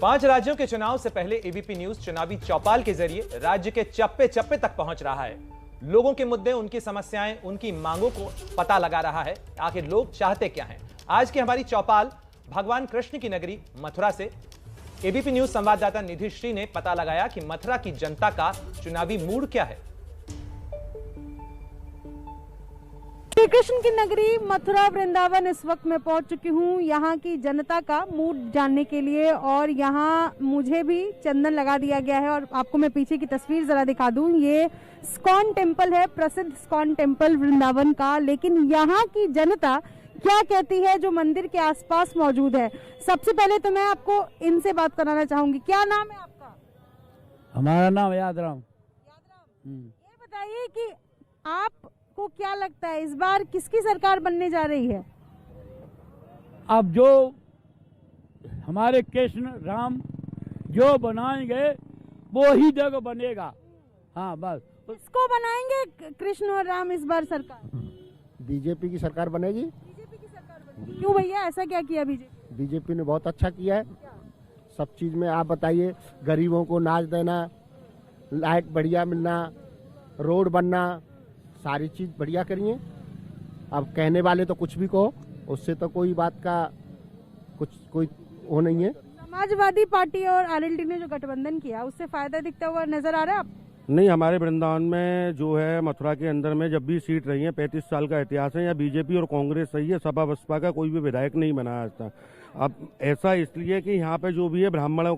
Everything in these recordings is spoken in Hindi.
5 राज्यों के चुनाव से पहले एबीपी न्यूज चुनावी चौपाल के जरिए राज्य के चप्पे चप्पे तक पहुंच रहा है। लोगों के मुद्दे, उनकी समस्याएं, उनकी मांगों को पता लगा रहा है। आखिर लोग चाहते क्या हैं। आज की हमारी चौपाल भगवान कृष्ण की नगरी मथुरा से एबीपी न्यूज संवाददाता निधि श्री ने पता लगाया कि मथुरा की जनता का चुनावी मूड क्या है। श्री कृष्ण की नगरी मथुरा वृंदावन इस वक्त मैं पहुंच चुकी हूं यहाँ की जनता का मूड जानने के लिए, और यहाँ मुझे भी चंदन लगा दिया गया है। और आपको मैं पीछे की तस्वीर जरा दिखा दूं, ये स्कॉन टेम्पल है, प्रसिद्ध स्कॉन टेम्पल वृंदावन का। लेकिन यहाँ की जनता क्या कहती है जो मंदिर के आसपास मौजूद है। सबसे पहले तो मैं आपको इनसे बात कराना चाहूंगी। क्या नाम है आपका? हमारा नाम यादराम। ये बताइए कि आपको क्या लगता है इस बार किसकी सरकार बनने जा रही है? अब जो हमारे कृष्ण राम जो बनाएंगे वो ही जगह बनेगा। हाँ बस। किसको बनाएंगे कृष्ण और राम इस बार सरकार? बीजेपी की सरकार बनेगी। बीजेपी की सरकार बनेगी। क्यों भैया, ऐसा क्या किया बीजेपी? बीजेपी ने बहुत अच्छा किया है सब चीज में। आप बताइए, गरीबों को नाच देना, लाइट बढ़िया मिलना, रोड बनना, सारी चीज बढ़िया करिए। अब कहने वाले तो कुछ भी कहो, उससे तो कोई बात का कोई वो नहीं है। समाजवादी पार्टी और आरएलडी ने जो गठबंधन किया उससे फायदा दिखता हुआ नजर आ रहा है आप? नहीं, हमारे वृंदावन में जो है मथुरा के अंदर में जब भी सीट रही है, 35 साल का इतिहास है, या बीजेपी और कांग्रेस सही है, सपा बसपा का कोई भी विधायक नहीं बना आज तक। अब ऐसा इसलिए कि यहाँ पे जो भी है ब्राह्मणों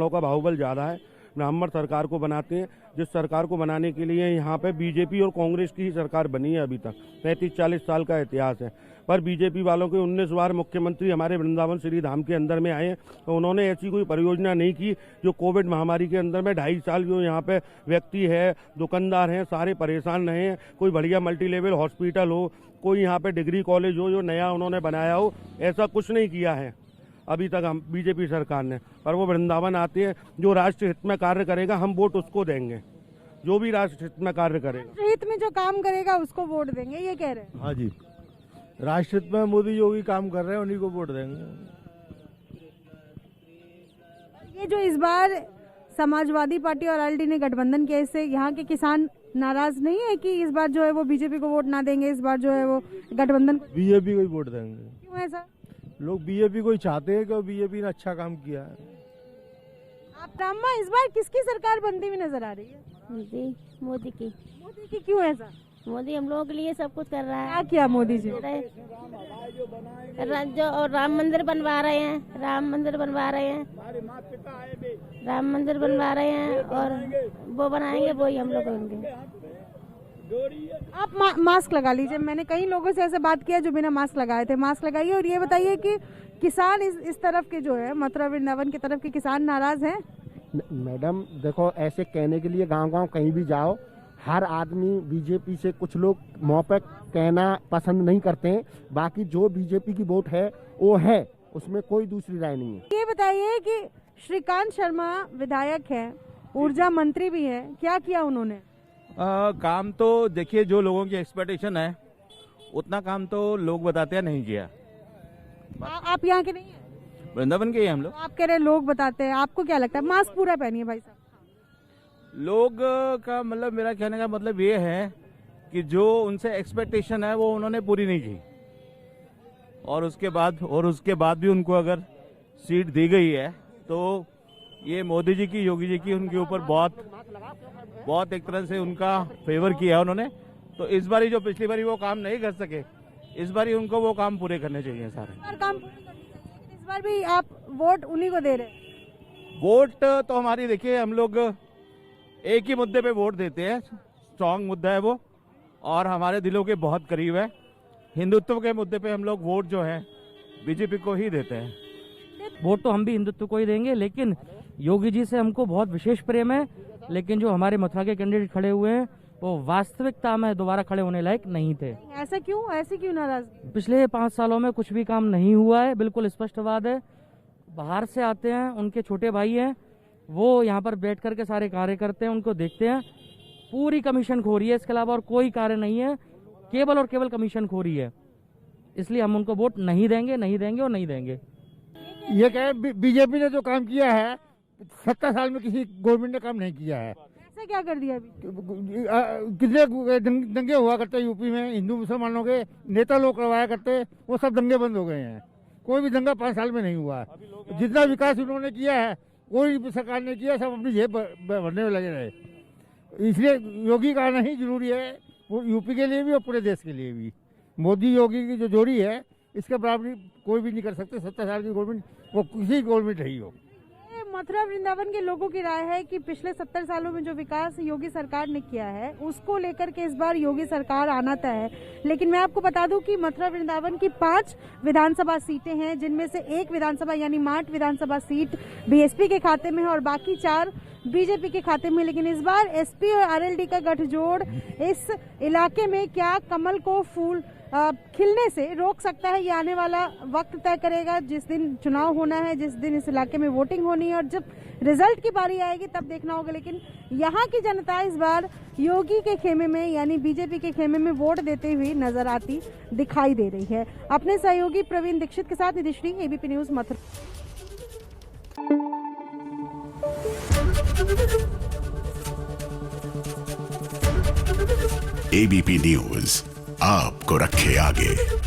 का बाहुबल ज़्यादा है। ब्राह्मण सरकार को बनाते हैं, जिस सरकार को बनाने के लिए यहाँ पे बीजेपी और कांग्रेस की ही सरकार बनी है। अभी तक 35-40 साल का इतिहास है, पर बीजेपी वालों के 19 बार मुख्यमंत्री हमारे वृंदावन श्री धाम के अंदर में आए, तो उन्होंने ऐसी कोई परियोजना नहीं की। जो कोविड महामारी के अंदर में 2.5 साल जो यहाँ पे व्यक्ति है, दुकानदार हैं, सारे परेशान रहे हैं। कोई बढ़िया मल्टी लेवल हॉस्पिटल हो, कोई यहाँ पे डिग्री कॉलेज हो जो नया उन्होंने बनाया हो, ऐसा कुछ नहीं किया है अभी तक हम बीजेपी सरकार ने। पर वो वृंदावन आते हैं, जो राष्ट्र हित में कार्य करेगा हम वोट उसको देंगे। जो भी राष्ट्र हित में कार्य करेगा, राष्ट्र हित में जो काम करेगा उसको वोट देंगे, ये कह रहे हैं? हाँ जी, राष्ट्र हित में मोदी जो भी काम कर रहे हैं उन्हीं को वोट देंगे। ये जो इस बार समाजवादी पार्टी और आरएलडी ने गठबंधन किया, इससे यहाँ के किसान नाराज नहीं है कि इस बार जो है वो बीजेपी को वोट ना देंगे, इस बार जो है वो गठबंधन बीजेपी को ही वोट देंगे? क्यों ऐसा? लोग बीजेपी को ही चाहते हैं कि बीजेपी ने अच्छा काम किया है। आप रामा, इस बार किसकी सरकार बनती हुई नजर आ रही है? मोदी की। मोदी की क्यों ऐसा? मोदी हम लोगों के लिए सब कुछ कर रहा है। क्या किया मोदी जी? जो और राम मंदिर बनवा रहे हैं, राम मंदिर बनवा रहे हैं, राम मंदिर बनवा रहे हैं, और वो बनाएंगे, वो ही हम लोग होंगे। आप मास्क लगा लीजिए। मैंने कई लोगों से ऐसे बात किया जो बिना मास्क लगाए थे। मास्क लगाइए और ये बताइए कि किसान इस तरफ के जो है मथुरा वृंदावन की तरफ के किसान नाराज हैं? मैडम देखो, ऐसे कहने के लिए गांव-गांव कहीं भी जाओ, हर आदमी बीजेपी से, कुछ लोग मुंह पे कहना पसंद नहीं करते हैं। बाकी जो बीजेपी की वोट है वो है, उसमें कोई दूसरी राय नहीं है। ये बताइए कि श्रीकांत शर्मा विधायक है, ऊर्जा मंत्री भी है, क्या किया उन्होंने? काम तो देखिए, जो लोगों की एक्सपेक्टेशन है उतना काम तो लोग बताते हैं नहीं किया। आप यहाँ के नहीं है? वृंदावन के ही हम लोग। आप कह रहे लोग बताते हैं, आपको क्या लगता है? मास्क पूरा पहनिए भाई साहब। लोग का मतलब, मेरा कहने का मतलब ये है कि जो उनसे एक्सपेक्टेशन है वो उन्होंने पूरी नहीं की, और उसके बाद भी उनको अगर सीट दी गई है तो ये मोदी जी की, योगी जी की उनके ऊपर बहुत एक तरह से उनका फेवर किया है उन्होंने। तो इस बारी जो पिछली बारी वो काम नहीं कर सके, इस बारी उनको वो काम पूरे करने चाहिए सारे। इस बार भी आप वोट उन्हीं को दे रहे हैं? वोट तो हमारी, देखिए हम लोग एक ही मुद्दे पे वोट देते हैं, स्ट्रांग मुद्दा है वो, और हमारे दिलों के बहुत करीब है। हिंदुत्व के मुद्दे पे हम लोग वोट जो है बीजेपी को ही देते हैं। वोट तो हम भी हिंदुत्व को ही देंगे, लेकिन योगी जी से हमको बहुत विशेष प्रेम है। लेकिन जो हमारे मथुरा के कैंडिडेट खड़े हुए हैं वो वास्तविकता में दोबारा खड़े होने लायक नहीं थे। ऐसा क्यों? ऐसे क्यों नाराज? पिछले 5 सालों में कुछ भी काम नहीं हुआ है, बिल्कुल स्पष्ट बात है। बाहर से आते हैं, उनके छोटे भाई हैं, वो यहाँ पर बैठ करके सारे कार्य करते हैं, उनको देखते हैं। पूरी कमीशन खोरी है, इसके अलावा और कोई कार्य नहीं है, केवल और केवल कमीशन खोरी है। इसलिए हम उनको वोट नहीं देंगे और नहीं देंगे। ये क्या है, बीजेपी ने जो काम किया है 70 साल में किसी गवर्नमेंट ने काम नहीं किया है। ऐसा क्या कर दिया अभी? कितने दंगे हुआ करते यूपी में, हिंदू मुसलमानों के नेता लोग करवाया करते, वो सब दंगे बंद हो गए हैं। कोई भी दंगा 5 साल में नहीं हुआ है। जितना विकास उन्होंने किया है कोई भी सरकार ने किया, सब अपनी जेब भरने में लगे रहे। इसलिए योगी का आना ही जरूरी है, वो यूपी के लिए भी और पूरे देश के लिए भी। मोदी योगी की जो जोड़ी है इसके बराबरी कोई भी नहीं कर सकते। 70 साल की गवर्नमेंट वो किसी गवर्नमेंट रही हो। मथुरा वृंदावन के लोगों की राय है कि पिछले 70 सालों में जो विकास योगी सरकार ने किया है उसको लेकर के इस बार योगी सरकार आना तय है। लेकिन मैं आपको बता दूं कि मथुरा वृंदावन की 5 विधानसभा सीटें हैं, जिनमें से एक विधानसभा यानी माठ विधानसभा सीट बीएसपी के खाते में है और बाकी 4 बीजेपी के खाते में। लेकिन इस बार एसपी और आरएलडी का गठजोड़ इस इलाके में क्या कमल को फूल खिलने से रोक सकता है, ये आने वाला वक्त तय करेगा। जिस दिन चुनाव होना है, जिस दिन इस इलाके में वोटिंग होनी है और जब रिजल्ट की बारी आएगी तब देखना होगा। लेकिन यहाँ की जनता इस बार योगी के खेमे में यानी बीजेपी के खेमे में वोट देते हुए नजर आती दिखाई दे रही है। अपने सहयोगी प्रवीण दीक्षित के साथ Nidhishree, ABP news Mathura. ABP news आपको रखे आगे।